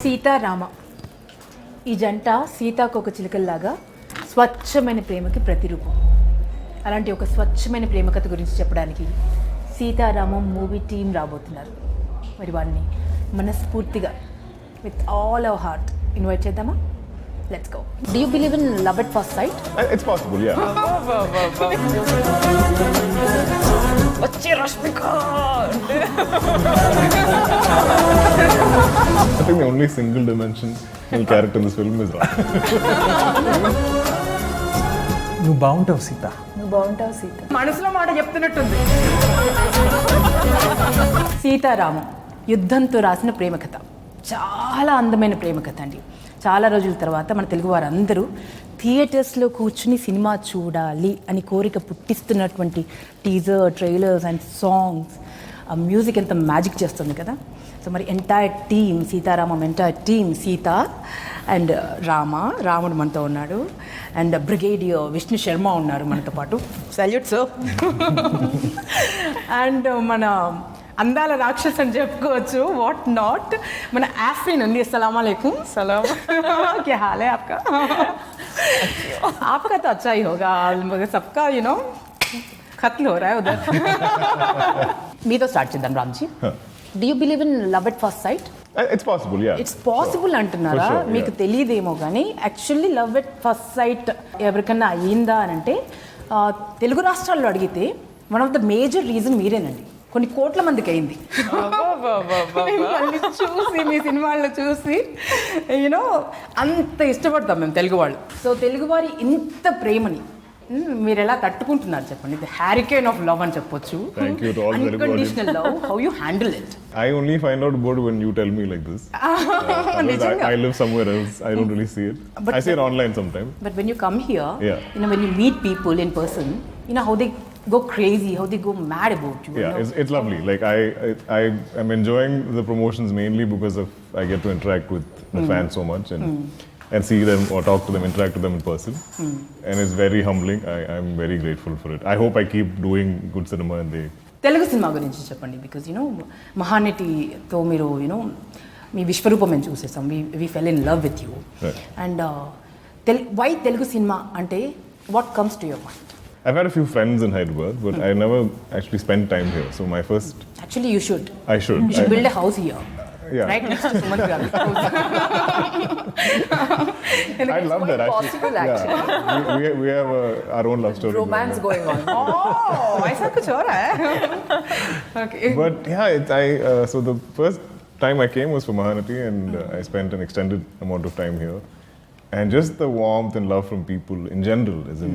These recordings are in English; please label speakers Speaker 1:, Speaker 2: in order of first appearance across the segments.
Speaker 1: SitaRamam ఈ జంట సీతాకోక చిలుకల్లాగా స్వచ్ఛమైన ప్రేమకి ప్రతిరూపం. అలాంటి ఒక స్వచ్ఛమైన ప్రేమ కథ గురించి చెప్పడానికి SitaRamam మూవీ టీం రాబోతున్నారు. మరి వాళ్ళని మనస్ఫూర్తిగా with all our heart invite చేద్దామా? Let's go. Do you believe in love at first sight?
Speaker 2: It's possible, yeah.
Speaker 3: వచ్చే Rashmika.
Speaker 2: I think the only single dimensional character in this film is Ram.
Speaker 4: నువ్వు బాగుంటావు సీత.
Speaker 1: నువ్వు బాగుంటావు సీత.
Speaker 3: మనసులో మాట చెప్తున్నట్టుంది.
Speaker 1: SitaRamam యుద్ధంతో రాసిన ప్రేమ కథ. చాలా అందమైన ప్రేమ కథ అండి. చాలా రోజుల తర్వాత మన తెలుగు వారందరూ థియేటర్స్లో కూర్చుని సినిమా చూడాలి అని కోరిక పుట్టిస్తున్నటువంటి టీజర్, ట్రైలర్స్ అండ్ సాంగ్స్, ఆ మ్యూజిక్ ఎంత మ్యాజిక్ చేస్తుంది కదా. సో మరి entire team SitaRamam entire team Sita and రాముడు మనతో ఉన్నాడు, అండ్ బ్రిగేడియర్ విష్ణు శర్మ ఉన్నారు మనతో పాటు. Salute sir. అండ్ మన అందాల రాక్షస్ అని చెప్పుకోవచ్చు, వాట్ నాట్, మన ఆఫ్రీన్ అండి. अस्सलाम वालेकुम.
Speaker 3: सलाम.
Speaker 1: क्या हाल है आपका? आपका तो अच्छा ही होगा, मगर सबका यू नो खत्म हो रहा है उधर. మీతో స్టార్ట్ చేద్దాం Ramji. Do you believe in love at first sight?
Speaker 2: It's possible, yeah.
Speaker 1: It's possible అంటున్నారా?
Speaker 2: For sure,
Speaker 1: మీకు తెలియదేమో కానీ actually love at first sight ఎవరికన్నా అయ్యిందా అని అంటే తెలుగు రాష్ట్రాల్లో అడిగితే one of the major reason మీరేనండి. కొన్ని కోట్ల మందికి అయింది. మిమ్మల్ని చూసి, మీ సినిమాల్లో చూసి యూనో అంత ఇష్టపడతాం మేము తెలుగు వాళ్ళు. సో తెలుగువారి ఇంత ప్రేమని మీరు ఎలా తట్టుకుంటున్నారు చెప్పండి? ది హ్యారికేన్ ఆఫ్ లవ్ అని చెప్పొచ్చు.
Speaker 2: Thank you to all the
Speaker 1: unconditional love. How you handle it?
Speaker 2: I only find out about it when you tell me like this. I live somewhere else. I don't really see it.
Speaker 1: But
Speaker 2: I see it online sometimes.
Speaker 1: But when you come here,
Speaker 2: Yeah.
Speaker 1: you know, when you meet people in person, you know how they go crazy, how they go mad about you.
Speaker 2: Yeah,
Speaker 1: you know?
Speaker 2: it's lovely. Like I am enjoying the promotions mainly because of I get to interact with the fans so much and see them or talk to them, interact with them in person. And it's very humbling. I'm very grateful for it. I hope I keep doing good cinema and they...
Speaker 1: Telugu cinema గురించి చెప్పండి. Because you know మహానటితో మీరు you know మీ విశ్వరూపం మేము చూసేసాం. We fell in love with you. And why Telugu cinema అంటే what comes to your mind?
Speaker 2: I've had a few friends in Hyderabad, but I never actually spent time here. So my first...
Speaker 1: Actually, you should.
Speaker 2: I should.
Speaker 1: You should build a house here.
Speaker 2: Yeah.
Speaker 1: Right next to Sumanth Gavi's house.
Speaker 2: I love that actually.
Speaker 3: possible, actually.
Speaker 2: Yeah. We have our own love story.
Speaker 3: Romance going on.
Speaker 1: Oh, ऐसा कुछ हो रहा है. Okay.
Speaker 2: But yeah, so the first time I came was for Mahanati, and I spent an extended amount of time here. And just the warmth and love from people in general, as in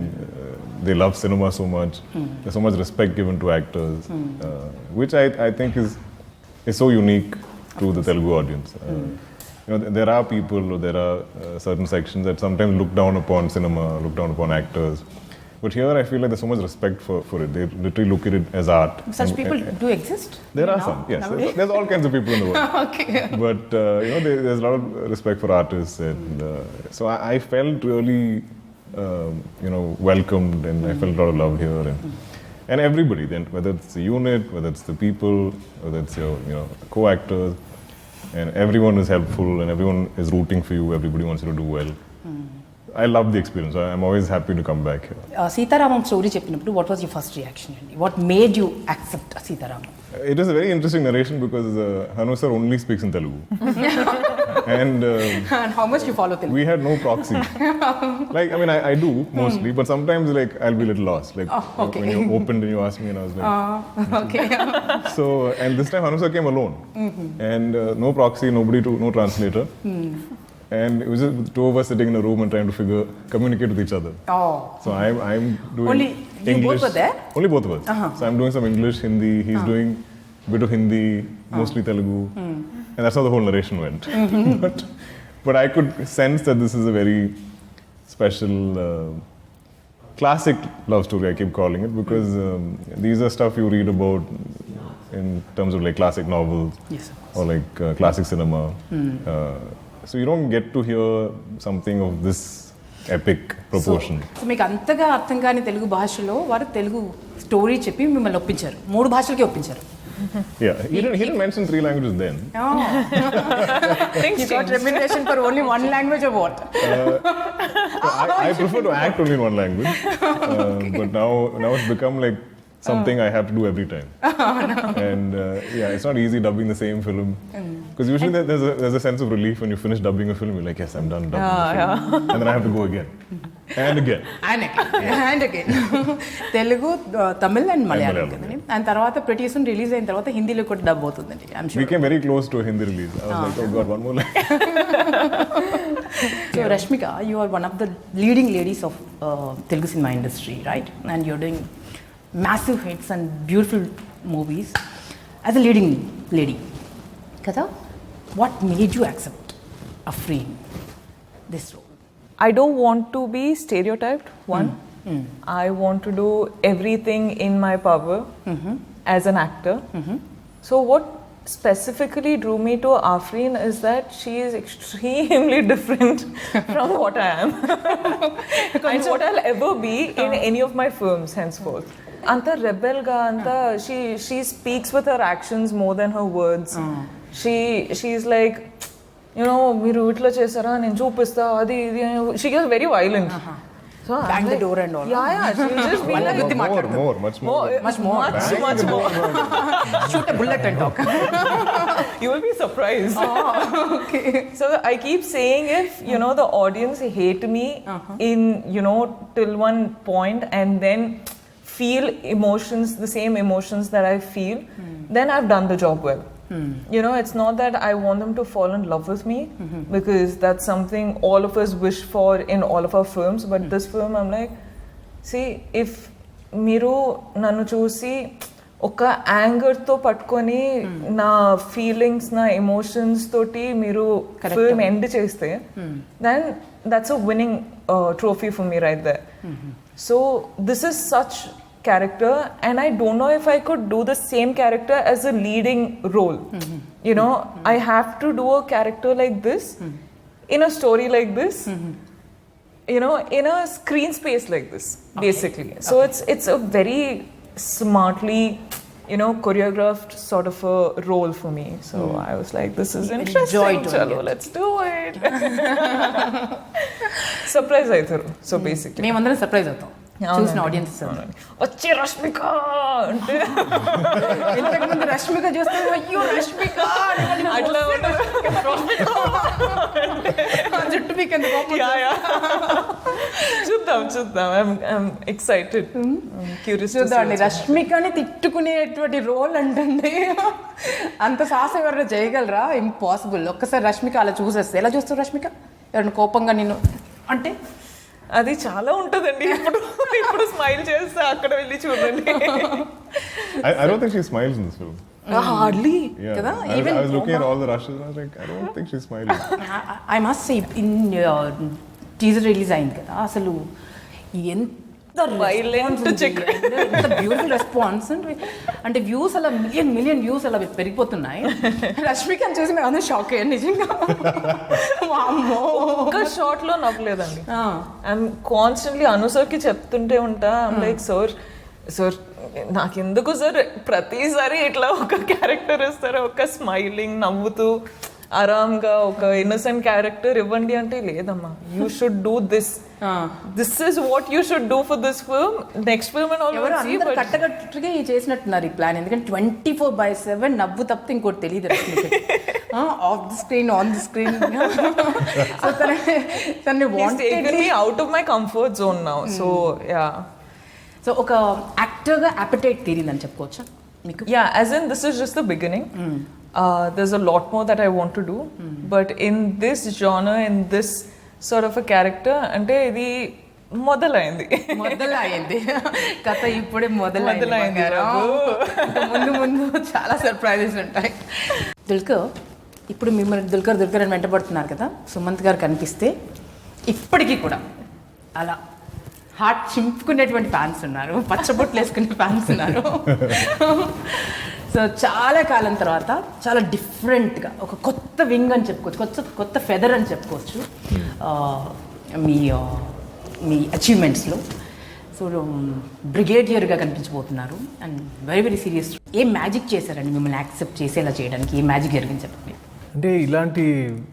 Speaker 2: they love cinema so much. There's so much respect given to actors, which I think is so unique to the Telugu audience. You know, there are people, or there are certain sections that sometimes look down upon cinema, look down upon actors. But here I feel like there's so much respect for it. They literally look at it as art.
Speaker 1: Such people do exist?
Speaker 2: There are
Speaker 1: now?
Speaker 2: some, yes.
Speaker 1: Nowadays?
Speaker 2: There's all kinds of people in the world.
Speaker 1: Okay.
Speaker 2: But you know, there's a lot of respect for artists, and so I felt really, you know, welcomed, and I felt a lot of love here, and everybody. Then whether it's the unit, whether it's the people, whether it's your co-actors, and everyone is helpful, and everyone is rooting for you. Everybody wants you to do well. I love the experience. I'm always happy to come back here.
Speaker 1: SitaRamam story చెప్పినప్పుడు what was your first reaction? What made you accept SitaRamam?
Speaker 2: It is a very interesting narration because Hanu sir only speaks in Telugu. And
Speaker 1: And how much you follow Telugu?
Speaker 2: we had no proxy. Like, I mean, I do mostly, but sometimes like I'll be a little lost. Like
Speaker 1: okay.
Speaker 2: when you opened and you asked me, and I was like,
Speaker 1: Okay.
Speaker 2: so. And this time Hanu sir came alone, and no proxy, no translator, and it was just the two of us sitting in a room and trying to communicate with each other.
Speaker 1: Oh.
Speaker 2: So I'm doing
Speaker 1: Only you
Speaker 2: English.
Speaker 1: both were there?
Speaker 2: Only both of us. So I'm doing some English, Hindi. He's doing a bit of Hindi, mostly Telugu, and that's how the whole narration went. But I could sense that this is a very special, classic love story. I keep calling it because these are stuff you read about in terms of like classic novels.
Speaker 1: Yes.
Speaker 2: Or like classic cinema. So you don't get to hear something of this epic proportion.
Speaker 1: So మీకు అంతగా అర్థం కాని తెలుగు భాషలో వారు Telugu story చెప్పి మిమ్మల్ని ఒప్పించారు. 3 భాషలకి ఒప్పించారు.
Speaker 2: Yeah, he didn't mention 3 languages then.
Speaker 3: Things
Speaker 1: You got
Speaker 3: change.
Speaker 1: remuneration for only one language or what?
Speaker 2: I prefer to act only in one language, but now it's become like something I have to do every time. And yeah, it's not easy dubbing the same film, because usually there's a sense of relief when you finish dubbing a film. You're like, yes, I'm done dubbing the film, and then I have to go again and again.
Speaker 1: And again. Telugu Tamil and Malayalam
Speaker 2: Malayalam.
Speaker 1: కదండి. And తర్వాత ప్రతి soon release అయిన తర్వాత హిందీలో కూడా dub అవుతుందండి. I'm
Speaker 2: We
Speaker 1: sure.
Speaker 2: came very close to a Hindi release. I was like, oh god, one more line.
Speaker 1: So Rashmika, you are one of the leading ladies of Telugu cinema industry, right? And you're doing massive hits and beautiful movies as a leading lady. Kada, what made you accept Afreen, this role?
Speaker 3: I don't want to be stereotyped, one. I want to do everything in my power as an actor. So what specifically drew me to Afreen is that she is extremely different from what I am and what I'll ever be in any of my films henceforth. Anta rebel ga, anta she speaks with her actions more than her words. She's like, you know, మీరు ఇట్లా చేస్తారా నేను చూపిస్తా అది ఇది. She gets very violent. So
Speaker 1: Bang the door and all.
Speaker 3: Yeah, she'll just be like
Speaker 2: Much more.
Speaker 1: Much more.
Speaker 3: much more.
Speaker 1: Shoot a bullet and talk.
Speaker 3: You will be surprised.
Speaker 1: Okay.
Speaker 3: So I keep saying, if you know the audience hate me in, you know, till one point and then feel emotions, the same emotions that I feel, then I've done the job well. You know, it's not that I want them to fall in love with me, because that's something all of us wish for in all of our films. But this film, I'm like, see, if Miru nanu chusi oka anger to patkoni na feelings na emotions toti Miru film end cheste, then that's a winning trophy for me right there. So this is such character, and I don't know if I could do the same character as a leading role. You know, I have to do a character like this in a story like this, you know, in a screen space like this, basically. So it's a very smartly, you know, choreographed sort of a role for me. So I was like, this is interesting.
Speaker 1: Enjoy doing
Speaker 3: Chalo,
Speaker 1: it.
Speaker 3: let's do it. Surprise aitharu. So basically.
Speaker 1: మేమందరం surprise అవుతాం చూసిన audience.
Speaker 3: వచ్చే రష్మిక అంటే
Speaker 1: ఇంతకు ముందు రష్మిక చూస్తే అయ్యో రష్మిక
Speaker 3: అట్లా
Speaker 1: జుట్టు మీకు ఎంత కోపం.
Speaker 3: చూద్దాం ఐఎమ్ ఎక్సైటెడ్ క్యూరియస్
Speaker 1: చూద్దామండి. రష్మికని తిట్టుకునేటువంటి రోల్ అంటే అంత సాహసం ఎవరైనా చేయగలరా? ఇంపాసిబుల్. ఒక్కసారి రష్మిక అలా చూసేస్తే ఎలా చూస్తారు రష్మిక? ఎవరైనా కోపంగా నేను అంటే
Speaker 3: అది చాలా ఉంటుందండి. ఇప్పుడు స్మైల్ చేస్తే అక్కడ వెళ్ళి చూడండి.
Speaker 2: I don't think she smiles in this film.
Speaker 3: Hardly
Speaker 2: Yeah.
Speaker 1: Kada?
Speaker 2: I
Speaker 1: Even-
Speaker 2: was looking at all the rushes and I was like, I don't think she's smiling.
Speaker 1: I must say in teaser release అయింది కదా, అసలు ఎంత
Speaker 3: Violent chick.
Speaker 1: ఎంత beautiful response అంటే views అలా million views అలా పెరిగిపోతున్నాయి. రష్మికని చూసి మేము అందరూ షాక్ అయ్యాను నిజంగా. వామ్మో.
Speaker 3: ఒక్క షాట్ లో నవ్వలేదండి. ఐఎమ్ కాన్స్టెంట్లీ అనుసర్కి చెప్తుంటే ఉంటా, లైక్ సార్ నాకెందుకు సార్ ప్రతిసారి ఇట్లా ఒక క్యారెక్టర్ ఇస్తారు, ఒక స్మైలింగ్ నవ్వుతూ ఆరామ్గా ఒక ఇన్నోసెంట్ క్యారెక్టర్ ఇవ్వండి అంటే, లేదమ్మా you should do this is what you should do for this film, next film and
Speaker 1: ఎవరు
Speaker 3: ఆల్.
Speaker 1: అందరూ కట్టకట్టుగా చేసినట్టున్నారు ఈ ప్లాన్. ఎందుకంటే 24/7 నవ్వు తప్పితే ఇంకోటి తెలియదు off the screen on the screen. So తనని wantedly
Speaker 3: out of my comfort zone now. So yeah,
Speaker 1: so ఒక యాక్టర్గా అపెటైట్ తీరిందని చెప్పుకోవచ్చా మీకు?
Speaker 3: yeah, as in this is just the beginning. There's a lot more that I want to do, but in this genre, in this sort of a character, ante idi మొదలైంది
Speaker 1: కథ ఇప్పుడే మొదలైంది. ముందు చాలా surprises ఉంటాయి. దుల్కర్ ఇప్పుడు మిమ్మల్ని దుల్కర్ అని వెంటబడుతున్నారు కదా. సుమంత్ గారు కనిపిస్తే ఇప్పటికీ కూడా అలా హార్ట్ చింపుకునేటువంటి ఫ్యాన్స్ ఉన్నారు, పచ్చబొట్లు వేసుకునే ఫ్యాన్స్ ఉన్నారు. సో చాలా కాలం తర్వాత చాలా డిఫరెంట్గా ఒక కొత్త వింగ్ అని చెప్పుకోవచ్చు, కొత్త ఫెదర్ అని చెప్పుకోవచ్చు మీ అచీవ్మెంట్స్లో. సో బ్రిగేడియర్గా కనిపించబోతున్నారు అండ్ వెరీ వెరీ సీరియస్. ఏం మ్యాజిక్ చేశారండి మిమ్మల్ని యాక్సెప్ట్ చేసేలా చేయడానికి? ఏం మ్యాజిక్ జరిగింది చెప్పండి.
Speaker 4: అంటే ఇలాంటి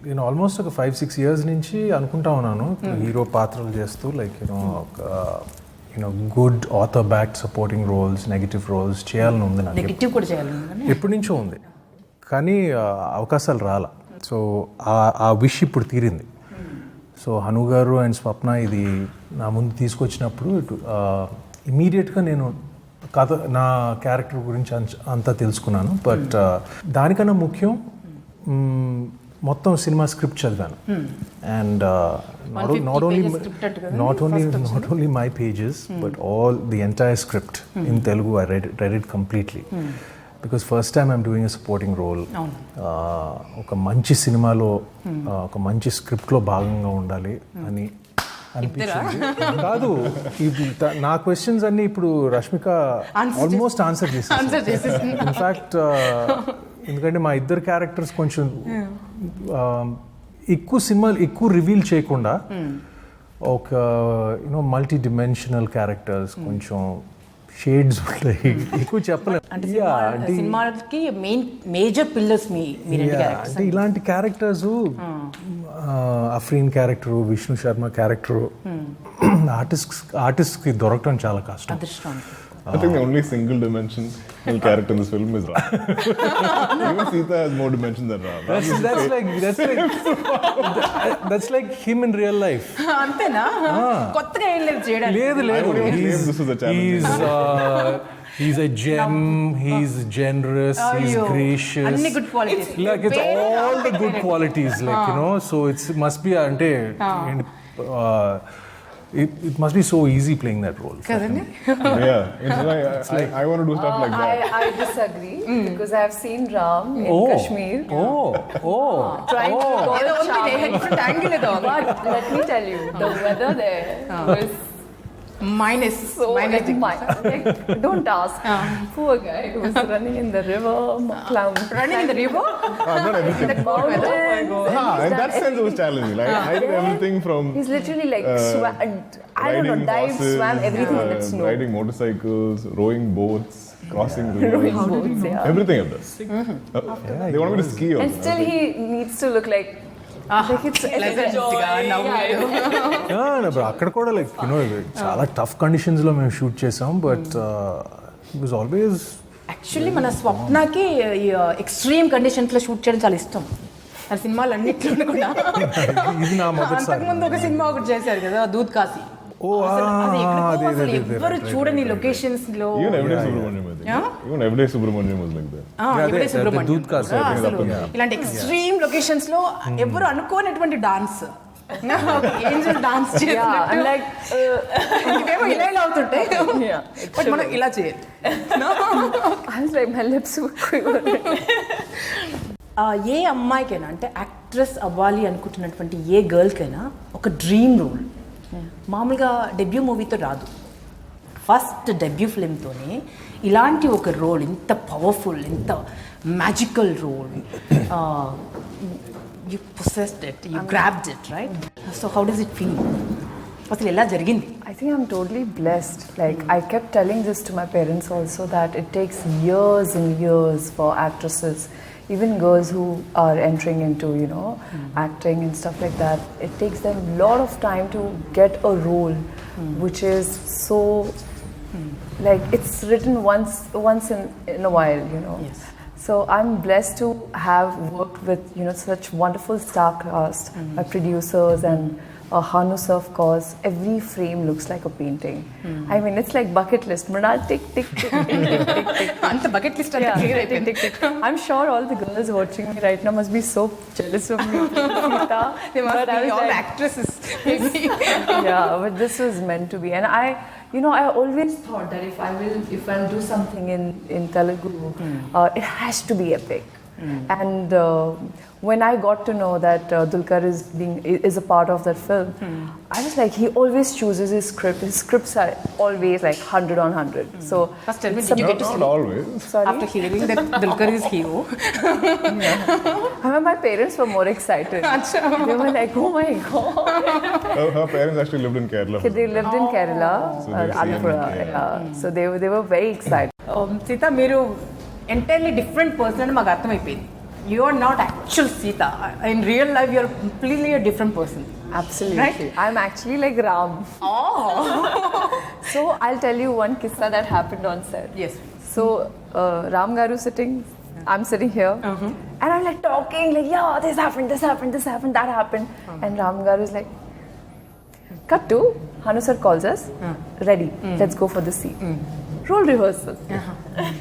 Speaker 4: నేను ఆల్మోస్ట్ ఒక 5-6 years నుంచి అనుకుంటా ఉన్నాను హీరో పాత్రలు చేస్తూ లైక్ ఒక good author backed supporting roles, negative roles చేయాలని ఉంది నాకు.
Speaker 1: నెగిటివ్ కూడా చేయాలని
Speaker 4: ఎప్పటి నుంచో ఉంది కానీ అవకాశాలు రాలా. సో ఆ విష్ ఇప్పుడు తీరింది. సో హను గారు అండ్ స్వప్న ఇది నా ముందు తీసుకొచ్చినప్పుడు ఇమీడియట్గా నేను కథ నా క్యారెక్టర్ గురించి అంతా తెలుసుకున్నాను. బట్ దానికన్నా ముఖ్యం మొత్తం సినిమా స్క్రిప్ట్ చదివాను. And not only my pages but all the entire script in Telugu I read it completely. Because first time I'm doing a supporting role. ఒక మంచి సినిమాలో ఒక మంచి స్క్రిప్ట్లో భాగంగా ఉండాలి అని అనిపించింది. కాదు, నా క్వశ్చన్స్ అన్ని ఇప్పుడు రష్మిక ఆల్మోస్ట్ ఆన్సర్ చేసేసి. ఇన్ఫ్యాక్ట్ ఎందుకంటే మా ఇద్దరు క్యారెక్టర్స్ కొంచెం ఎక్కువ రివీల్ చేయకుండా ఒక మల్టీ డిమెన్షనల్ క్యారెక్టర్స్, కొంచెం షేడ్స్ ఉంటాయి, ఎక్కువ చెప్పలేము.
Speaker 1: అంటే సినిమాకి మేజర్ పిల్లర్స్
Speaker 4: అంటే ఇలాంటి characters Afreen character, Vishnu Sharma character ఆర్టిస్ట్కి దొరకడం చాలా కష్టం.
Speaker 2: I think the only single dimensional character in this film is Ram. Even Sita has more dimensions than Ram.
Speaker 4: That's like him in real life.
Speaker 1: అంతేనా? కొత్తగా ఏం లేదు చేయడానికి.
Speaker 4: లేదు. He's a gem, he's generous, he's gracious.
Speaker 1: Anni good qualities.
Speaker 4: Like it's all the good qualities, like so it must be it must be so easy playing that role.
Speaker 2: Yeah, it's like I want to do stuff like that.
Speaker 5: I disagree because I have seen Ram in Kashmir. Trying to go
Speaker 1: different angle it all.
Speaker 5: But let me tell you, the weather there was
Speaker 1: minus.
Speaker 5: Like, don't ask. Poor guy who was running in the river, clown.
Speaker 1: Running in the river?
Speaker 2: Not everything.
Speaker 5: The mountains.
Speaker 2: In that sense it was challenging. Like I did everything from
Speaker 5: He's literally like dive, swam, everything in that snow.
Speaker 2: Riding motorcycles, rowing boats, crossing rivers.
Speaker 5: Rowing boats, yeah.
Speaker 2: Everything I've done. They want me to ski also.
Speaker 5: And still he needs to look like it's
Speaker 4: అక్కడ కూడా like చాలా tough conditions లో మేము shoot చేసాం. But it was always
Speaker 1: actually మన స్వప్నకి extreme conditions లో shoot చేయడం చాలా ఇష్టం. ఆ సినిమాలు అన్నిట్లో కూడా
Speaker 4: ఇది నా మొదటిసారి.
Speaker 1: అంతకుముందు ఒక సినిమా ఒకటి చేశారు కదా, దూద్ కాశీ. ఎవరు చూడని లొకేషన్స్ లో.
Speaker 2: Even everyday Subramaniam was like that.
Speaker 4: దూద్ కాశీ
Speaker 1: ఇలాంటి ఎక్స్ట్రీమ్ లొకేషన్స్ లో ఎవరు అనుకోనటువంటి డాన్స్, ఏంజల్ డాన్స్ ఇవేమో ఇలా అవుతుంటాయి, బట్ మనం ఇలా చేయాలి. ఏ అమ్మాయికైనా అంటే యాక్ట్రెస్ అవ్వాలి అనుకుంటున్నటువంటి ఏ గర్ల్కైనా ఒక డ్రీమ్ రోల్ మామూలుగా డెబ్యూ మూవీతో రాదు. ఫస్ట్ డెబ్యూ ఫిల్మ్తోనే ఇలాంటి ఒక రోల్, ఇంత పవర్ఫుల్, ఇంత magical role, you possessed it, you grabbed it, right? So how does it feel? అసలు ఎలా జరిగింది?
Speaker 5: I think I'm totally blessed. Like I kept telling this to my parents also, that it takes years and years for actresses, even girls who are entering into acting and stuff like that. It takes them a lot of time to get a role which is so like it's written once in a while,
Speaker 1: Yes.
Speaker 5: So I'm blessed to have worked with such wonderful star cast, my producers and Hanusa, of course. Every frame looks like a painting. I mean, it's like bucket list. Mrunal, tick, tick, tick, tick, tick, tick, tick.
Speaker 1: అంత bucket list అంటే
Speaker 5: tick, tick, tick. I'm sure all the girls watching me right now must be so jealous of me, Sita.
Speaker 1: They must be all actresses.
Speaker 5: Yeah, but this was meant to be. And I always thought that if I'll do something in Telugu, it has to be epic. And when I got to know that Dulquer is a part of that film, I was like, he always chooses his script. His scripts are always like 100 on 100. So
Speaker 1: First tell me,
Speaker 5: it's
Speaker 1: did you
Speaker 5: a-
Speaker 1: get to
Speaker 2: Not
Speaker 1: sleep?
Speaker 2: always.
Speaker 5: Sorry?
Speaker 1: After hearing that Dulquer is hero.
Speaker 5: I mean, my parents were more excited. They were like, oh my god.
Speaker 2: Her parents actually lived in Kerala.
Speaker 5: They lived in Kerala,
Speaker 2: So they've seen
Speaker 5: Alapura.
Speaker 2: it,
Speaker 5: So they were very excited.
Speaker 1: Sita మీరు entirely different person అని మాకు అర్థమైపోయింది. You are not actual Sita. In real life you are completely a different person.
Speaker 5: Absolutely.
Speaker 1: Right?
Speaker 5: I'm actually like Ram. So I'll tell you one kissa that happened on set.
Speaker 1: Yes.
Speaker 5: So Ram Garu sitting, I'm sitting here, and I'm like talking like, yeah, this happened, that happened, and Ram Garu is like, cut to Hanu sir calls us, ready, let's go for the scene. Role rehearsal.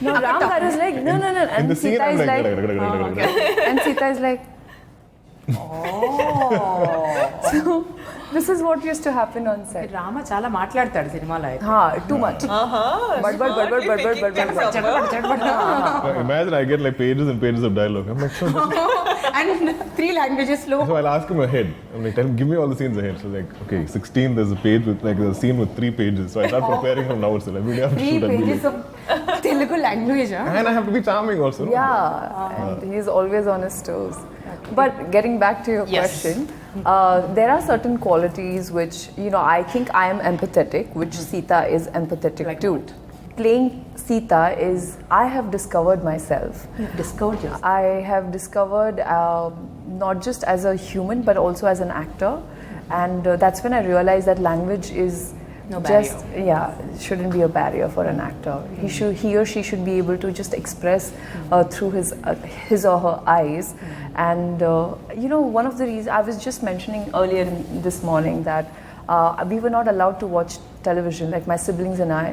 Speaker 5: Now Ram Garu is like, no, and
Speaker 2: In the scene,
Speaker 5: Sita
Speaker 2: I'm
Speaker 5: is
Speaker 2: like,
Speaker 5: and Sita is like, so this is what used to happen on set.
Speaker 1: Rama చాలా మాట్లాడతాడు సినిమాలో అయితే.
Speaker 5: Too much. But.
Speaker 2: Imagine I get like pages and pages of dialogue. I'm like, sure.
Speaker 1: And 3 languages లో
Speaker 2: So I'll ask him ahead. I'm like, tell him, give me all the scenes ahead. So like, okay, 16, there's a page with like a scene with 3 pages. So I start preparing from now itself. Every day I have to
Speaker 1: 3
Speaker 2: shoot every
Speaker 1: pages
Speaker 2: day.
Speaker 1: of Telugu language.
Speaker 2: And I have to be charming also. No?
Speaker 5: Yeah, and he's always on his toes. But getting back to your
Speaker 1: Yes.
Speaker 5: question, there are certain qualities which, you know, I think I am empathetic, which Sita is empathetic
Speaker 1: Like
Speaker 5: too.
Speaker 1: what?
Speaker 5: Playing Sita is, I have discovered myself.
Speaker 1: Discover చేస్తాను.
Speaker 5: I have discovered not just as a human but also as an actor, and that's when I realized that language is
Speaker 1: No
Speaker 5: just shouldn't be a barrier for an actor. He or she should be able to just express through his or her eyes. And you know, one of the reasons I was just mentioning earlier this morning that we were not allowed to watch television, like my siblings and I.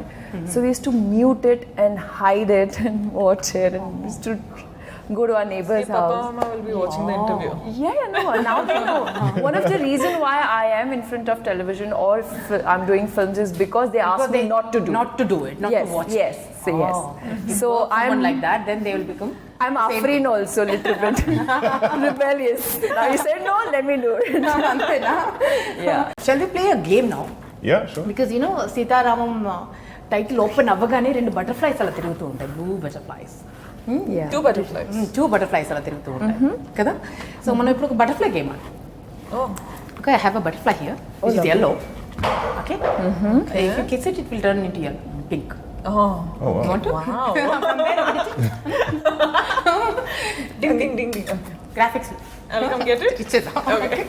Speaker 5: So we used to mute it and hide it and watch it, and we used to go to our neighbor's
Speaker 3: Papa
Speaker 5: house.
Speaker 3: Mama will be watching the interview.
Speaker 5: Yeah, no, now they know. One of the reason why I am in front of television or I'm doing films is because they ask me not to do.
Speaker 1: Not to do it, not
Speaker 5: yes,
Speaker 1: to watch
Speaker 5: yes,
Speaker 1: it.
Speaker 5: so yes. So
Speaker 1: I'm
Speaker 5: I'm
Speaker 1: like that, then they will become
Speaker 5: I'm Afreen also, little bit rebellious. Now you said no, let me do it.
Speaker 1: అంతేనా?
Speaker 5: Yeah.
Speaker 1: Shall we play a game now?
Speaker 2: Yeah, sure.
Speaker 1: Because you know, Sita Ramam title open అవ్వగానే 2 butterflies అలా తిరుగుతూ ఉంటాయి. Blue butterflies.
Speaker 5: Yeah.
Speaker 3: 2 butterflies.
Speaker 1: 2 butterflies అలా తిరుగుతూ ఉంటాయి కదా. So మనం ఇప్పుడు ఒక బటర్ఫ్లై గేమ్ ఆడు.
Speaker 3: Oh.
Speaker 1: Okay, I have a butterfly here, which is yellow. Okay? If you kiss it, it will turn into yellow, pink.
Speaker 3: Oh.
Speaker 2: Oh, wow.
Speaker 1: You want to?
Speaker 3: Wow. Ding.
Speaker 1: Graphics.
Speaker 3: I'll come get it.
Speaker 1: ఇచ్చేద్దాం.
Speaker 3: Okay.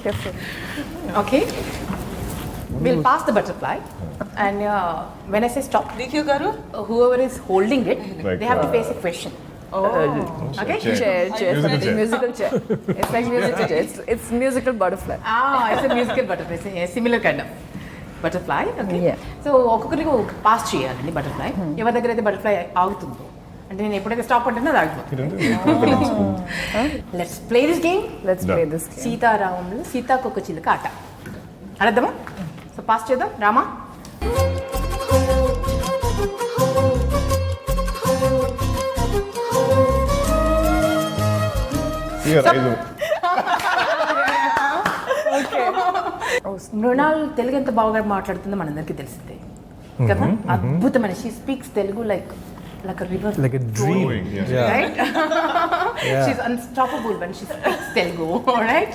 Speaker 5: Careful.
Speaker 1: Okay? We'll pass the butterfly. And when I say stop,
Speaker 3: Dikhiyo Garu?
Speaker 1: whoever is holding it,
Speaker 2: Like,
Speaker 1: they have to face a question. Okay?
Speaker 5: Chair.
Speaker 2: Musical chair.
Speaker 5: Musical chair. It's like musical chair. It's musical butterfly.
Speaker 1: It's a musical butterfly. It's a similar kind of butterfly. Okay?
Speaker 5: Yeah.
Speaker 1: So, ఒక్కొక్కరికి pass చేయాలండి butterfly. ఎవరి దగ్గర అయితే butterfly ఆగుతుందో అంటే నేను ఎప్పుడైతే stop అంటున్నా అది ఆగిపోతుంది. Let's play this game.
Speaker 5: Let's play this game.
Speaker 1: సీతారామంలో సీతాకొక చిలుక ఆట ఆడద్దామా? సో పాస్ చేద్దాం. రామా,
Speaker 2: Here,
Speaker 1: మృణాల్ తెలుగు ఎంత బాగా మాట్లాడుతుందో మనందరికీ తెలిసిందే కదా. అద్భుతమైన she speaks Telugu like a river,
Speaker 4: Like a dream.
Speaker 2: Flowing, yes.
Speaker 4: Yeah.
Speaker 1: right? She's unstoppable when she speaks Telugu, right?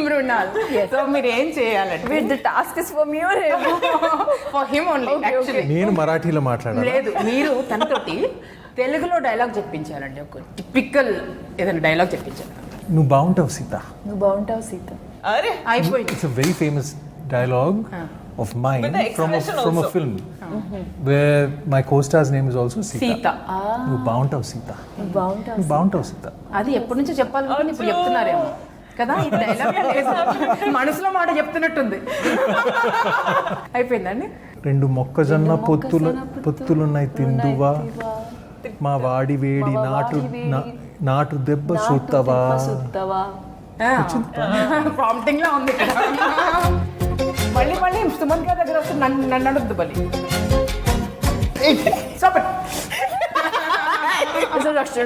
Speaker 1: Mrunal, so మీరు ఏం చేయాలంటే
Speaker 5: Wait, the task is for me or him?
Speaker 1: For him only actually.
Speaker 4: నేను మరాఠీలో మాట్లాడాను.
Speaker 1: లేదు, మీరు తనతోటి తెలుగులో dialogue చెప్పించాలండి. ఒక typical ఏదైనా డైలాగ్ చెప్పించాలి.
Speaker 4: నువ్వు బాగుంటావు సీత.
Speaker 5: నువ్వు బాగుంటావు సీత.
Speaker 3: Are?
Speaker 1: అయిపోయింది.
Speaker 4: It's a very famous dialogue of mine
Speaker 3: With the
Speaker 4: from
Speaker 3: expression
Speaker 4: a film where my co-star's name is also Sita.
Speaker 1: Sita.
Speaker 4: నువ్వు బాగుంటావు సీత.
Speaker 5: నువ్వు బాగుంటావు.
Speaker 4: నువ్వు బాగుంటావు సీత.
Speaker 1: అది ఎప్పటి నుంచో చెప్పాలనుకుని ఇప్పుడు చెప్తున్నారేమో కదా. ఈ డైలాగ్ మనసులో మాట చెప్తున్నట్టుంది. అయిపోయిందండి.
Speaker 4: 2 మొక్కజొన్న పొత్తులున్నాయి తిందువా, మా వాడి వేడి నాటు దెబ్బ సుత్తవా.
Speaker 1: ప్రాంప్టింగ్ లా ఉంది ఇక్కడ. మళ్ళీ సుమన్ గారి దగ్గర వస్తే నన్ను అడొద్దు బలి. Stop it.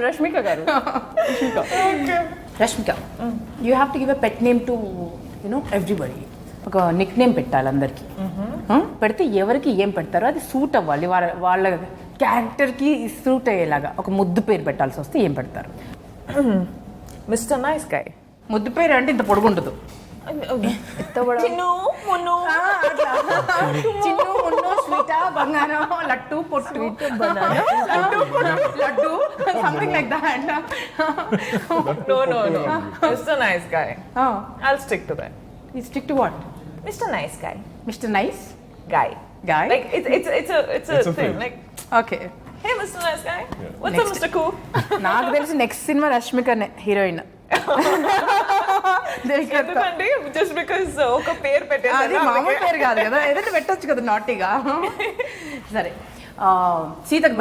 Speaker 5: Rashmika garu.
Speaker 1: Rashmika you have to give a pet name to everybody. ఒక నిక్ నేమ్ పెట్టాలి అందరికి. పెడితే ఎవరికి ఏం పెడతారో అది సూట్ అవ్వాలి, వాళ్ళ క్యారెక్టర్కి సూట్ అయ్యేలాగా. ఒక ముద్దు పేరు పెట్టాల్సి వస్తే ఏం పెడతారు?
Speaker 3: Mr. Nice Guy.
Speaker 1: ముద్దు పేరు అంటే ఇంత పొడుగుండదు.
Speaker 3: Chinu, Munu.
Speaker 1: చిన్ను, మున్ను, స్వీట, బంగారం, లట్టు, పొట్టు, laddu, something like that.
Speaker 3: No. Mr. Nice Guy. I'll stick to that.
Speaker 1: You stick to what?
Speaker 3: Mr. Nice Guy.
Speaker 1: Mr. Nice
Speaker 3: Guy.
Speaker 1: Guy?
Speaker 3: Like it's a thing.
Speaker 2: phrase.
Speaker 3: Like,
Speaker 1: okay.
Speaker 3: hey, Mr. Nice Guy. What's up, Mr. Cool?
Speaker 1: నాకు తెలిసి next cinema రష్మికనే heroine.
Speaker 3: ఎందుకంటే just because ఒక పేరు
Speaker 1: అది
Speaker 3: పెట్టేది
Speaker 1: మామూలు పేరు కాదు కదా, ఏదైతే పెట్టొచ్చు కదా నాటిగా. సరే, సీతకు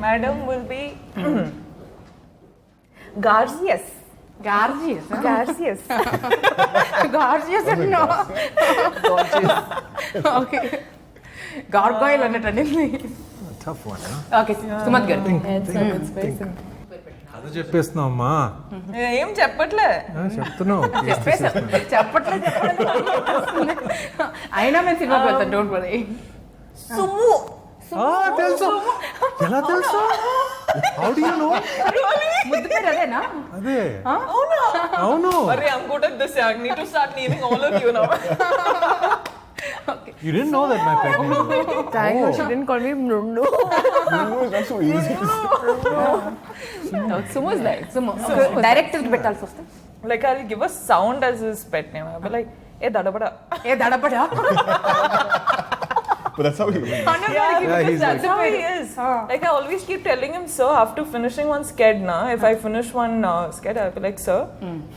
Speaker 3: Madam will be Garcias.
Speaker 1: Gorgeous.
Speaker 3: Garcias.
Speaker 1: Gorgeous అన్నో. ఓకే, గార్గాయిల్ అన్నట్టు.
Speaker 4: Tough one, huh?
Speaker 1: ఓకే, సుమత్ గారు.
Speaker 4: అది చెప్పేస్తున్నావు అమ్మా.
Speaker 3: ఏం చెప్పట్లే.
Speaker 4: చెప్తున్నావు.
Speaker 1: చెప్పట్లేదు. అయినా మేము సినిమాకి వెళ్తాం, డోంట్ వరీ.
Speaker 3: సుమ్ము.
Speaker 4: తెలుసు. ఎలా తెలుసు? How do you know?
Speaker 1: ముద్దు పేరు అదేనా?
Speaker 4: అదే.
Speaker 3: అవును. Sorry, I'm good at this. I need to start naming all of you now.
Speaker 4: You didn't know that my pet name.
Speaker 5: Thank God she didn't call me Mrundu.
Speaker 2: No, it's not so easy.
Speaker 5: Sumo is nice.
Speaker 1: Suma డైరెక్టర్కి పెట్టాల్సి వస్తే
Speaker 3: Like I'll give a sound as his pet name. I'll be like, hey, dadabada.
Speaker 1: ఏ దడపడా.
Speaker 2: But that's how he is.
Speaker 3: Because that's how he is. Like I always keep telling him, sir, after finishing one sked, if I finish one sked, I'll be like, sir,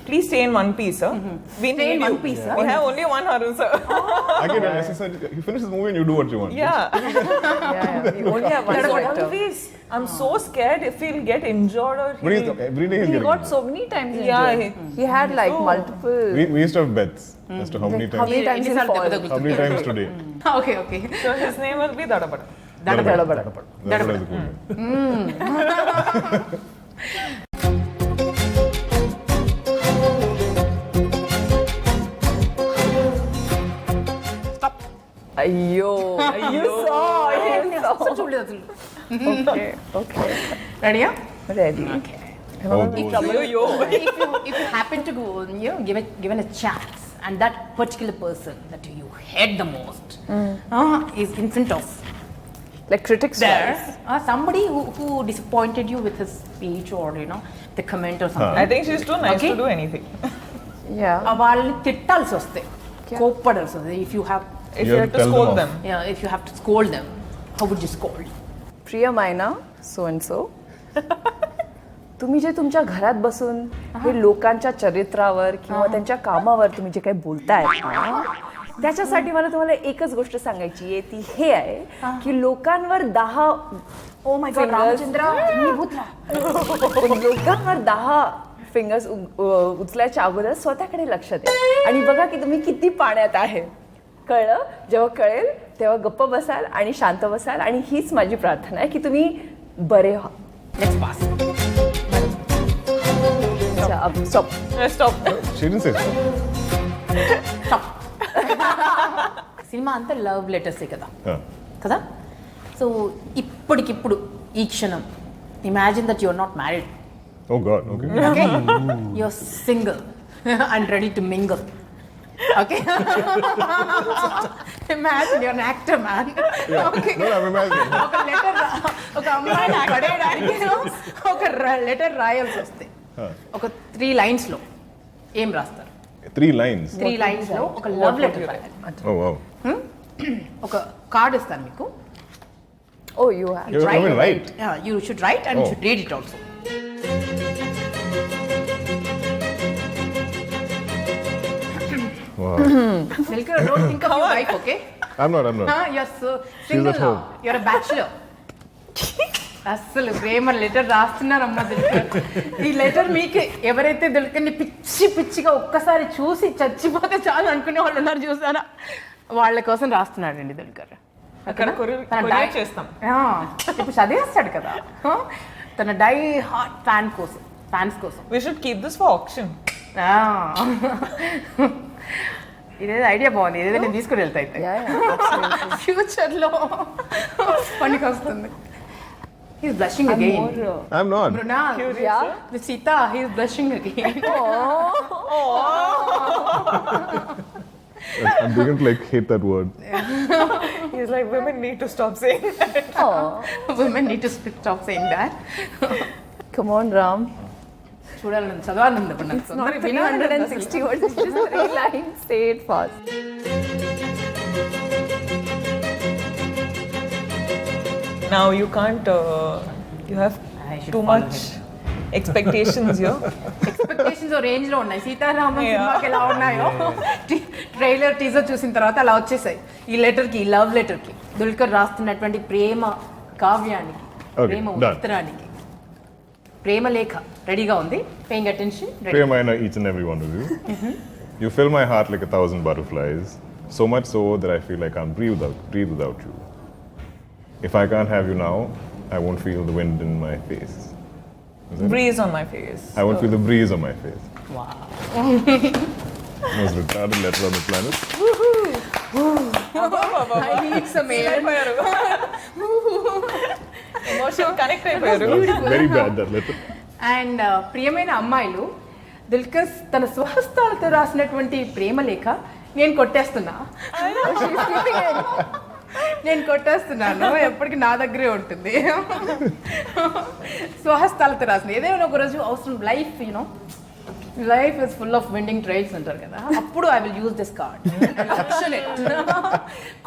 Speaker 3: please stay in one piece, sir. We
Speaker 1: Stay
Speaker 3: need
Speaker 1: in
Speaker 3: you.
Speaker 1: one piece, sir?
Speaker 3: We have only one hurl, sir.
Speaker 2: I get unnecessary. You finish the movie and you do what you want.
Speaker 3: Yeah.
Speaker 5: We only have one actor.
Speaker 3: Always. I'm so scared if he'll get injured or
Speaker 2: But every day he's
Speaker 5: He
Speaker 2: getting
Speaker 5: got
Speaker 2: injured.
Speaker 5: so many times
Speaker 3: Yeah,
Speaker 5: injured. He had like multiple.
Speaker 2: We used to have bets as to how many
Speaker 5: How
Speaker 2: times.
Speaker 5: many times he'll fall?
Speaker 2: How many times today?
Speaker 1: Okay okay.
Speaker 3: So his name will be Dadabada.
Speaker 2: Dadabada is a cool name.
Speaker 5: Ayyo. You saw.
Speaker 1: అసలు చూడలేదు అసలు.
Speaker 5: Okay.
Speaker 1: రెడీయా?
Speaker 5: Ready.
Speaker 2: Oh,
Speaker 1: If you happen to go, given a chance, and that particular person that you hate the most is in front of
Speaker 5: Like critics
Speaker 1: there,
Speaker 5: wise.
Speaker 1: somebody who disappointed you with his speech or the comment or something.
Speaker 3: I think she's too nice
Speaker 1: Okay.
Speaker 3: to do anything.
Speaker 5: Yeah.
Speaker 1: వాళ్ళని తిట్టాల్సి వస్తే, కోప్పడాల్సి వస్తే, if you have
Speaker 3: If you have to
Speaker 2: tell them
Speaker 3: scold
Speaker 2: off.
Speaker 3: them.
Speaker 1: if you have to scold them, how would you scold?
Speaker 5: प्रिय मायना so and so, तुम्ही जे तुमच्या घरात बसून हे लोकांच्या चरित्रावर किंवा त्यांच्या कामावर तुम्ही जे काही बोलताय त्याच्यासाठी मला तुम्हाला एकच गोष्ट सांगायची आहे, ती हे आहे की लोकांवर 10
Speaker 1: Oh my God, रामचंद्र, मी भूतला.
Speaker 5: लोकांवर 10 फिंगर्स उचलायच्या अगोदर स्वतःकडे लक्ष द्या आणि बघा की तुम्ही किती पाण्यात आहे. कळलं? जेव्हा कळेल तेव्हा गप्प बसाल आणि शांत बसाल, आणि हीच माझी प्रार्थना आहे की तुम्ही बरे व्हा.
Speaker 1: Let's pass.
Speaker 5: Stop.
Speaker 3: Stop.
Speaker 2: She didn't say so.
Speaker 1: సినిమా అంతా లవ్ లెటర్సే కదా
Speaker 2: Huh.
Speaker 1: కదా. సో ఇప్పటికిప్పుడు ఈ క్షణం imagine that you're not married.
Speaker 2: Oh God. Okay.
Speaker 1: Okay? You're single and ready to mingle. Okay? Imagine you're an actor, man. Okay.
Speaker 2: No, I'm imagining.
Speaker 1: ఒక letter ఒక అమ్మాయిని పడేయడానికి ఒక లెటర్ రాయాల్సి వస్తే ఒక 3 lines లో ఏం రాస్తారు?
Speaker 2: 3 lines.
Speaker 1: 3 lines లో ఒక లవ్ లెటర్ రాయాలి.
Speaker 2: Oh wow.
Speaker 1: ఒక కార్డ్ ఇస్తాను మీకు.
Speaker 5: Oh, you have.
Speaker 2: You will write.
Speaker 1: Yeah, you should write and you should read it also.
Speaker 2: Wow.
Speaker 1: Dilkar, don't think of your wife, okay?
Speaker 2: I'm not.
Speaker 1: You're so
Speaker 2: She's
Speaker 1: single
Speaker 2: at
Speaker 1: now.
Speaker 2: home.
Speaker 1: You're a bachelor. అస్సలు ప్రేమ letter రాస్తున్నారమ్మా Dulquer. ఈ letter మీకు ఎవరైతే దిల్కర్ని పిచ్చిగా ఒక్కసారి చూసి చచ్చిపోతే చాలు అనుకునే వాళ్ళు ఉన్నారు చూసారా, వాళ్ళ కోసం రాస్తున్నాడండి దిల్కర్.
Speaker 3: అక్కడ కొరియర్ చేస్తాం.
Speaker 1: ఇప్పుడు చదివేస్తాడు కదా. తన డై హార్ట్ ఫ్యాన్స్ కోసం.
Speaker 3: We should keep this for auction.
Speaker 1: ఇదేదో ఐడియా బాగుంది, ఇదేదో నేను తీసుకుని వెళ్తా అయితే ఫ్యూచర్లో పనికి వస్తుంది. He's blushing again.
Speaker 2: I'm not.
Speaker 1: Mrunal,
Speaker 5: Yeah.
Speaker 1: With Sita, he's blushing again.
Speaker 2: I'm beginning to like hate that word.
Speaker 3: He's like, women need to stop saying that.
Speaker 1: Women need to stop saying that.
Speaker 5: Come on, Ram.
Speaker 1: చూడాలని చదవాలని
Speaker 5: It's not 360 words, it's just 3 lines. Say it fast.
Speaker 3: Now you can't, you have too much expectations here.
Speaker 1: Expectations range లో ఉన్నాయి. సీతారామం సినిమాకి ఎలా ఉన్నాయో trailer teaser చూసిన తర్వాత అలా వచ్చేసాయి. ఈ లెటర్కి, ఈ లవ్ లెటర్కి, దుల్కర్ రాస్తున్నటువంటి ప్రేమ కావ్యానికి, ప్రేమ ఉత్తరానికి, ప్రేమ లేఖ రెడీగా ఉంది. Paying attention.
Speaker 2: Priyamaina, each and every one of you. You fill my heart like 1,000 butterflies, so much so that I feel I can't breathe without you. If I can't have you now, I won't feel the wind in my face.
Speaker 3: Breeze on my face.
Speaker 2: I won't feel the breeze on my face.
Speaker 1: Wow.
Speaker 2: Most retarded letter on the planet.
Speaker 1: I need some air.
Speaker 3: Emotional connect అయిపోయారు.
Speaker 2: Very bad, that letter.
Speaker 1: And ప్రియమైన అమ్మాయిలు, దుల్కర్ తన స్వహస్తాలతో రాసినటువంటి ప్రేమ లేఖ నేను కొట్టేస్తున్నా. నేను కొట్టేస్తున్నాను, ఎప్పటికీ నా దగ్గరే ఉంటుంది. స్వహస్తాలతో రాసిన ఏదైనా ఒక రోజు అవసరం. Life is full of winding trails అంటారు కదా, అప్పుడు I will use this card.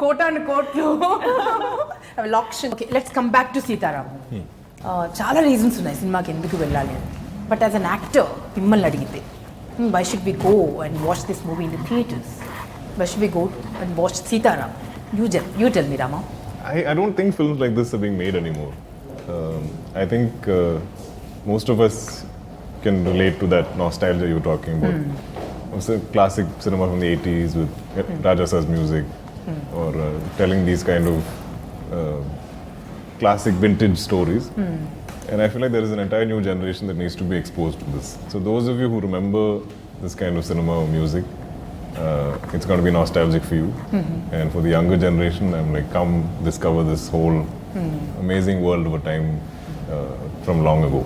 Speaker 1: కోటాను కోట్లు I will option. Okay, let's come back to Sita Ramam. చాలా రీజన్స్ ఉన్నాయి సినిమాకి ఎందుకు వెళ్ళాలి అని. బట్ యాజ్ అన్ యాక్టర్ మిమ్మల్ని అడిగితే, why should we go and watch this movie in the theatres? Why should we go and watch Sita Ramam? You tell me, Rama.
Speaker 2: I don't think films like this are being made anymore. I think most of us can relate to that nostalgia you were talking about. It's a classic cinema from the 80s with Raja Sir's music, or telling these kind of classic vintage stories. And I feel like there is an entire new generation that needs to be exposed to this. So those of you who remember this kind of cinema or music, it's going to be nostalgic for you. And for the younger generation, I'm like, come discover this whole amazing world of a time from long ago.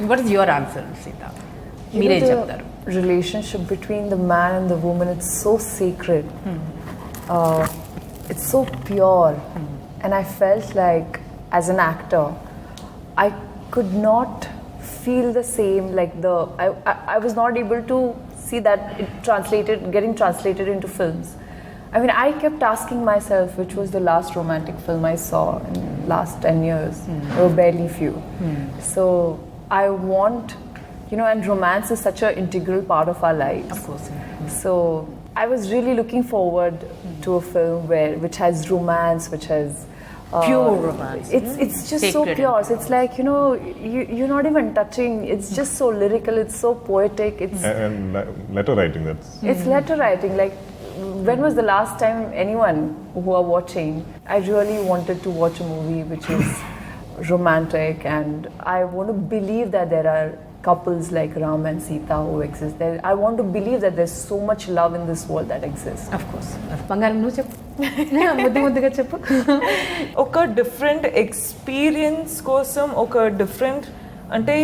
Speaker 1: What is your answer, Sita?
Speaker 5: You know, the relationship between the man and the woman, it's so sacred. It's so pure. And I felt like, as an actor, I could not feel the same, like I was not able to see that getting translated into films. I mean, I kept asking myself, which was the last romantic film I saw in the last 10 years? There were barely few. So I want, and romance is such an integral part of our lives.
Speaker 1: Of course.
Speaker 5: So I was really looking forward to a film which has romance, which has
Speaker 1: pure romance.
Speaker 5: It's just so pure. So it's like, you're not even touching. It's just so lyrical. It's so poetic.
Speaker 2: And letter writing,
Speaker 5: It's letter writing. Like, when was the last time anyone who are watching, I really wanted to watch a movie which is romantic, and I want to believe that there are couples like Ram and Sita who exist there. I want to believe that there's so much love in this world that exists.
Speaker 1: Of course. Bangaram, నువ్వు చెప్పు. ముద్దుగా చెప్పు.
Speaker 3: ఒక different experience కోసం, ఒక different అంటే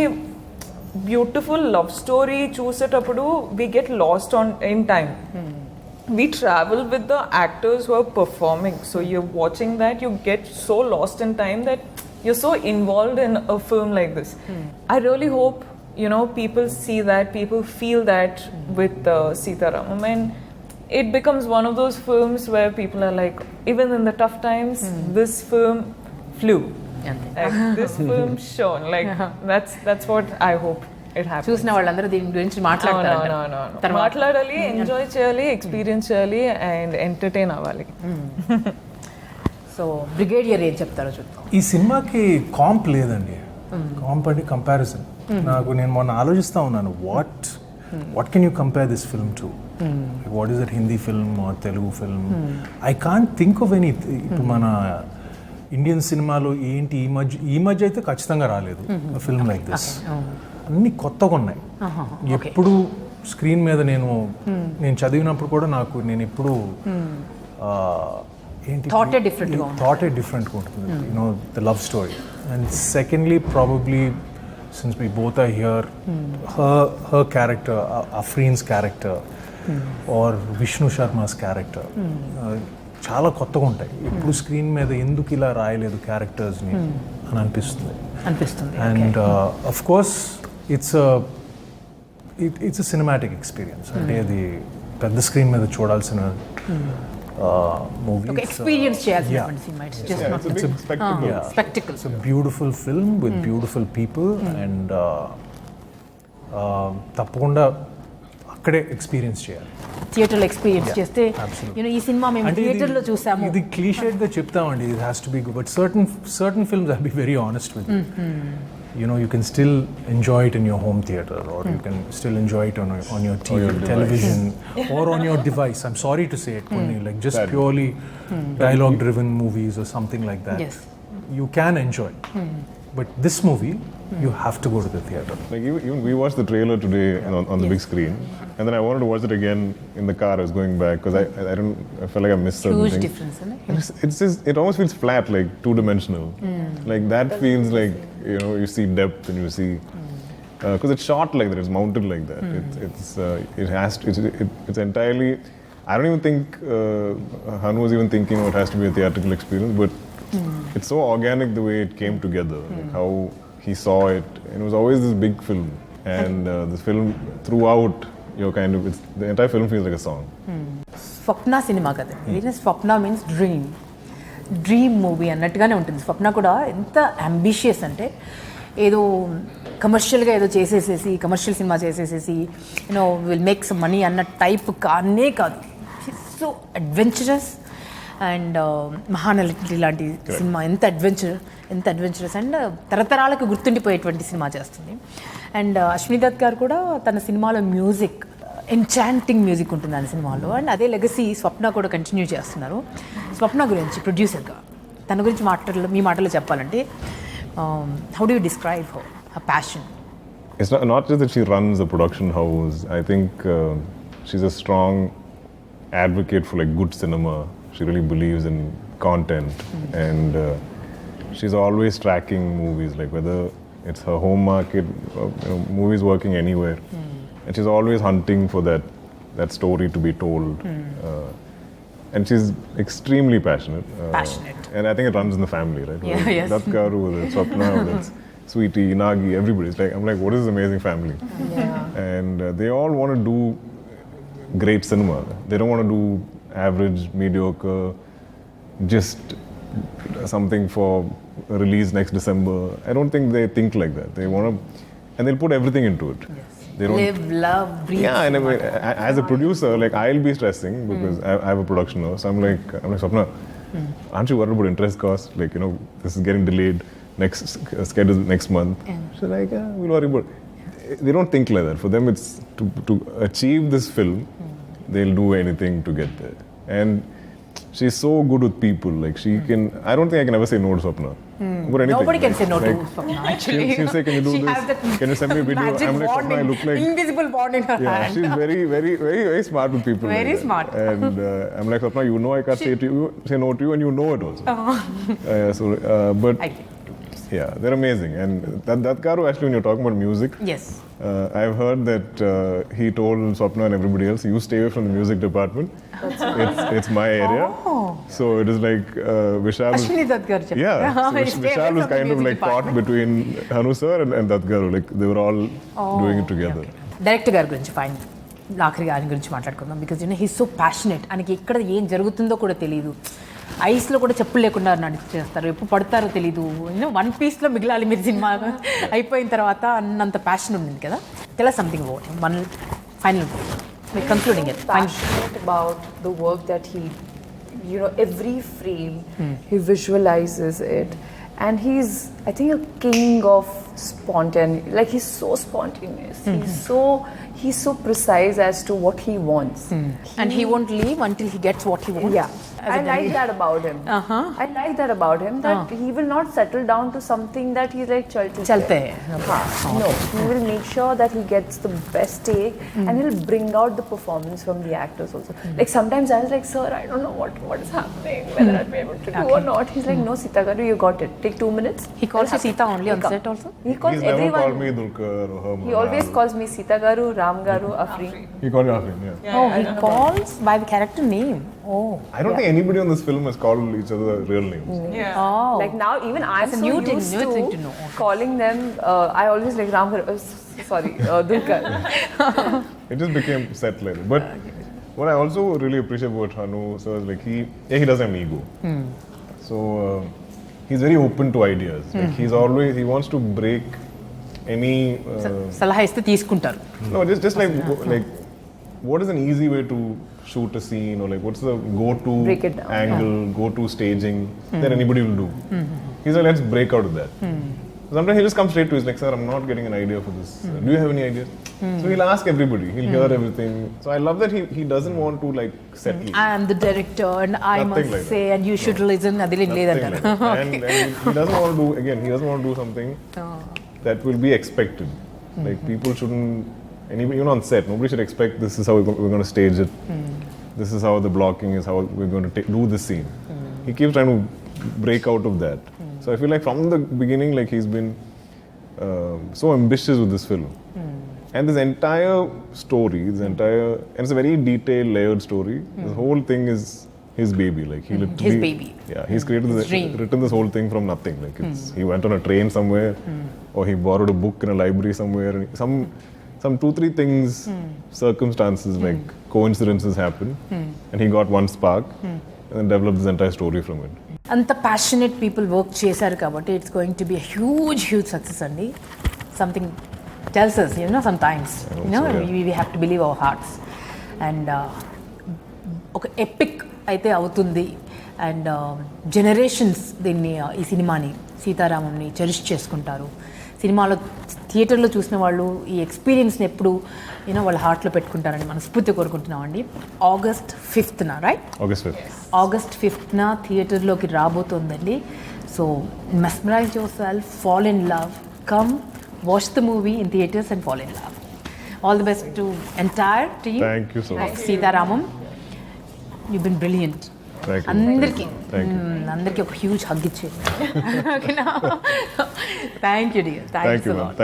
Speaker 3: beautiful love story చూసేటప్పుడు we get lost in time. We travel with the actors who are performing. So you're watching that, you get so lost in time that you're so involved in a film like this. I really hope, people see that, people feel that with SitaRamam. And it becomes one of those films where people are like, even in the tough times, this film flew. Like, this film shone. Like, that's what I hope it happens.
Speaker 1: చూసిన వాళ్ళందరూ దీని గురించి మాట్లాడతారు.
Speaker 3: మాట్లాడాలి, enjoy చేయాలి, experience చేయాలి, and entertain అవ్వాలి.
Speaker 1: So brigadier ఏం చెప్తారో చూద్దాం.
Speaker 4: ఈ సినిమాకి కాంప్ లేదండి. కాంప్ అంటే కంపారిజన్. నేను మొన్న ఆలోచిస్తూ ఉన్నాను, what can you compare this film to? What is that Hindi film or Telugu film? I can't think of any. ఇప్పుడు మన ఇండియన్ సినిమాలో ఏంటి ఈ మధ్య అయితే ఖచ్చితంగా రాలేదు ఫిల్మ్ లైక్ దిస్. అన్ని కొత్తగా ఉన్నాయి. ఎప్పుడు స్క్రీన్ మీద నేను చదివినప్పుడు కూడా నేను ఎప్పుడు ఏంటి థాటే డిఫరెంట్గా ఉంటుంది, you know the love story. And secondly probably since we both are here, her character, Afreen's character or Vishnu Sharma's character చాలా కొత్తగా ఉంటాయి. ఇప్పుడు స్క్రీన్ మీద ఎందుకు ఇలా రాయలేదు క్యారెక్టర్స్ని అని అనిపిస్తుంది. And of course it's a cinematic experience. అంటే అది పెద్ద స్క్రీన్ మీద చూడాల్సిన మూవీ.
Speaker 1: ఎక్స్పీరియన్స్ చేయాల్సిన cinema.
Speaker 2: It's a spectacle.
Speaker 4: It's a beautiful film with beautiful people and తప్పకుండా అక్కడే ఎక్స్పీరియన్స్ చేయాలి,
Speaker 1: థియేటర్లో ఎక్స్పీరియన్స్ చేస్తే. ఈ సినిమా మేము థియేటర్లో చూసాము.
Speaker 4: ఇది క్లీషేడ్గా చెప్తామండి, it has to be good, but certain films, I'll be very honest with you. You know, you can still enjoy it in your home theater, or you can still enjoy it on your TV, television, or on your device. I'm sorry to say it, like just purely dialogue-driven movies or something like that.
Speaker 1: Yes.
Speaker 4: You can enjoy, but this movie, you have to go to the theater.
Speaker 2: Like even we watched the trailer today on the big screen, and then I wanted to watch it again in the car. I was going back because I felt like I missed certain
Speaker 1: Huge
Speaker 2: things.
Speaker 1: difference, isn't it?
Speaker 2: It's just, it almost feels flat, like two-dimensional. Like that feels like, you know, you see depth and you see because it's shot like that, it's mounted like that. It's entirely. I don't even think Hanu was even thinking it has to be a theatrical experience, but it's so organic the way it came together, like how he saw it. And it was always this big film, and this film throughout, you're kind of, the entire film feels like a song.
Speaker 1: Swapna cinema కదా, స్వప్న means dream movie అన్నట్టుగానే ఉంటుంది. స్వప్న కూడా ఎంత ambitious అంటే ఏదో కమర్షియల్గా ఏదో చేసేసేసి కమర్షియల్ సినిమా చేసేసేసి you know will make some money అన్న టైప్ కానే కాదు. So adventurous. అండ్ మహానటి లాంటి సినిమా ఎంత అడ్వెంచరస్ అండ్ తరతరాలకు గుర్తుండిపోయేటువంటి సినిమా చేస్తుంది. అండ్ అశ్విని దత్ గారు కూడా తన సినిమాలో మ్యూజిక్, ఎన్చాంటింగ్ మ్యూజిక్ ఉంటుంది ఆ సినిమాలో. అండ్ అదే లెగసీ స్వప్న కూడా కంటిన్యూ చేస్తున్నారు. స్వప్న గురించి ప్రొడ్యూసర్గా తన గురించి మీ మాటల్లో చెప్పాలంటే how do you describe her passion?
Speaker 2: It's not just that she runs a production house. I think she's a strong advocate for like good cinema. She really believes in content, and she's always tracking movies, like whether it's her home market, movies working anywhere, and she's always hunting for that story to be told. And she's extremely passionate. And I think it runs in the family, right?
Speaker 1: Yeah, yes.
Speaker 2: That Garu, that's Swapna, that's Sweetie, Nagi, everybody. It's like, I'm like, what is this amazing family?
Speaker 5: Yeah.
Speaker 2: And they all want to do great cinema. They don't want to do average, mediocre, just something for release next December. I don't think they think like that. They want to, and they'll put everything into it.
Speaker 1: Yes.
Speaker 2: They don't
Speaker 1: Live, love, breathe.
Speaker 2: Yeah, and I mean, as a producer, like I'll be stressing because I have a production now. So I'm like, Swapna, aren't you worried about interest costs? Like, you know, this is getting delayed. Next schedule next month. She's like, yeah, we'll worry about it. They don't think like that. For them, it's to achieve this film, they'll do anything to get there. And she's so good with people. Like she can. I don't think I can ever say no to Swapna.
Speaker 1: Nobody can say no to Swapna. Actually,
Speaker 2: she'll say, "Can you do
Speaker 1: she
Speaker 2: this?
Speaker 1: has that
Speaker 2: Can you send me a video?"
Speaker 1: magic
Speaker 2: I'm like,
Speaker 1: bond
Speaker 2: Swapna, I look like
Speaker 1: invisible bond in her
Speaker 2: yeah,
Speaker 1: hand.
Speaker 2: she's very, very, very, very smart with people.
Speaker 1: Very
Speaker 2: like that.
Speaker 1: smart.
Speaker 2: And I'm like, Swapna, you know I can't say no to you, and you know it also. But. Yeah, they're amazing. And that Garu, actually, when you're talking about music,
Speaker 1: Yes.
Speaker 2: I've heard that he told Swapna and everybody else, you stay away from the music department. It's my area. So it is like Vishal.
Speaker 1: Ashwini Dutt garu chepparu.
Speaker 2: Yeah, so Vishal was kind of like caught between Hanu sir and Dutt garu. Like they were all doing it together.
Speaker 1: Director గారి గురించి fine ఆఖరి గారి గురించి మాట్లాడుకుందాం. Because you know he so passionate. ఆయనకి ఎక్కడ ఏం జరుగుతుందో కూడా తెలియదు. ఐస్లో కూడా చెప్పులు లేకుండా చేస్తారు, ఎప్పుడు పడతారో తెలీదు. వన్ పీస్లో మిగిలాలి మీరు సినిమా అయిపోయిన తర్వాత అన్నంత ప్యాషన్ ఉంది కదా. Tell us something about him. One final concluding it.
Speaker 5: Passionate about the work that he, you know, every frame he visualizes it, And he's, I think, a king of spontaneity. Like, he's so spontaneous. He's so precise as to what he wants.
Speaker 1: And he won't leave until he gets what he wants.
Speaker 5: Yeah, I like that about him. I like that about him, that he will not settle down to something that he's like
Speaker 1: Chalte.
Speaker 5: No, he will make sure that he gets the best take, and he'll bring out the performance from the actors also. Like, sometimes I was like, sir, I don't know what is happening, whether I'll be able to do or not. He's like, no, Sita Garu, you got it. Take 2 minutes.
Speaker 1: He calls you Sita only on set also?
Speaker 5: He calls
Speaker 2: He's never
Speaker 5: everyone.
Speaker 2: called me Dulkar or Herman.
Speaker 5: He always calls me Sita Garu, Ram Garu, Afri.
Speaker 2: He called me Afrin, yeah.
Speaker 1: Oh, he calls by the character name. Oh.
Speaker 2: I don't think anybody on this film has called each other real names.
Speaker 3: Yeah.
Speaker 1: Oh.
Speaker 5: Like, now even I'm
Speaker 1: That's a
Speaker 5: so
Speaker 1: new thing,
Speaker 5: used
Speaker 1: new thing
Speaker 5: to
Speaker 1: to know.
Speaker 5: calling them. I always like Ram Garu. Dulkar.
Speaker 2: It just became set like that. But what I also really appreciate about Hanu sir is like he doesn't have an ego. So he's very open to ideas. Like he wants to break any.
Speaker 1: సలహా ఇస్తే తీసుకుంటారు.
Speaker 2: No, just like what is an easy way to shoot a scene, or like what's the go-to
Speaker 5: Break it down.
Speaker 2: angle, go-to staging that anybody will do. He's like, let's break out of that. Sometimes he'll just come straight to us like, sir, I'm not getting an idea for this. Do you have any ideas? So he'll ask everybody. He'll hear everything. So I love that he doesn't want to like settle.
Speaker 1: I am the director and I
Speaker 2: Nothing
Speaker 1: must
Speaker 2: like
Speaker 1: say and you should listen. అది
Speaker 2: Nothing
Speaker 1: లేదంటారు.
Speaker 2: like that. And he doesn't want to do, again, he doesn't want to do something that will be expected. Like people shouldn't, anybody, even on set, nobody should expect this is how we're going to stage it. This is how the blocking is, how we're going to do this scene. He keeps trying to break out of that. So I feel like from the beginning, like he's been so ambitious with this film. And this entire story, and it's a very detailed, layered story. This whole thing is his baby. Like he literally,
Speaker 1: His baby.
Speaker 2: Yeah, he's created
Speaker 1: His dream.
Speaker 2: written this whole thing from nothing. Like he went on a train somewhere, or he borrowed a book in a library somewhere. And some 2-3 things, circumstances, like coincidences happen, and he got one spark, and then developed this entire story from it.
Speaker 1: అంత passionate people work చేశారు కాబట్టి it's going to be huge success అండి. Something tells us, sometimes we have to believe our hearts. And ఒక epic అయితే అవుతుంది. And generations దీన్ని ఈ సినిమాని సీతారామంని చెరిష్ చేసుకుంటారు. సినిమాలో థియేటర్లో చూసిన వాళ్ళు ఈ ఎక్స్పీరియన్స్ని ఎప్పుడు వాళ్ళ హార్ట్లో పెట్టుకుంటారని మనస్ఫూర్తి కోరుకుంటున్నామండి. August 5th, right? August 5th థియేటర్లోకి రాబోతోందండి. So mesmerize yourself, fall in love, come watch the movie in theatres and fall in love. All the best to entire team.
Speaker 2: Thank you so much.
Speaker 1: Sitaramam, you been brilliant. అందరికీ ఒక huge hug ఇచ్చేయండి. ఓకేనా? Thank you dear. Thank you so much.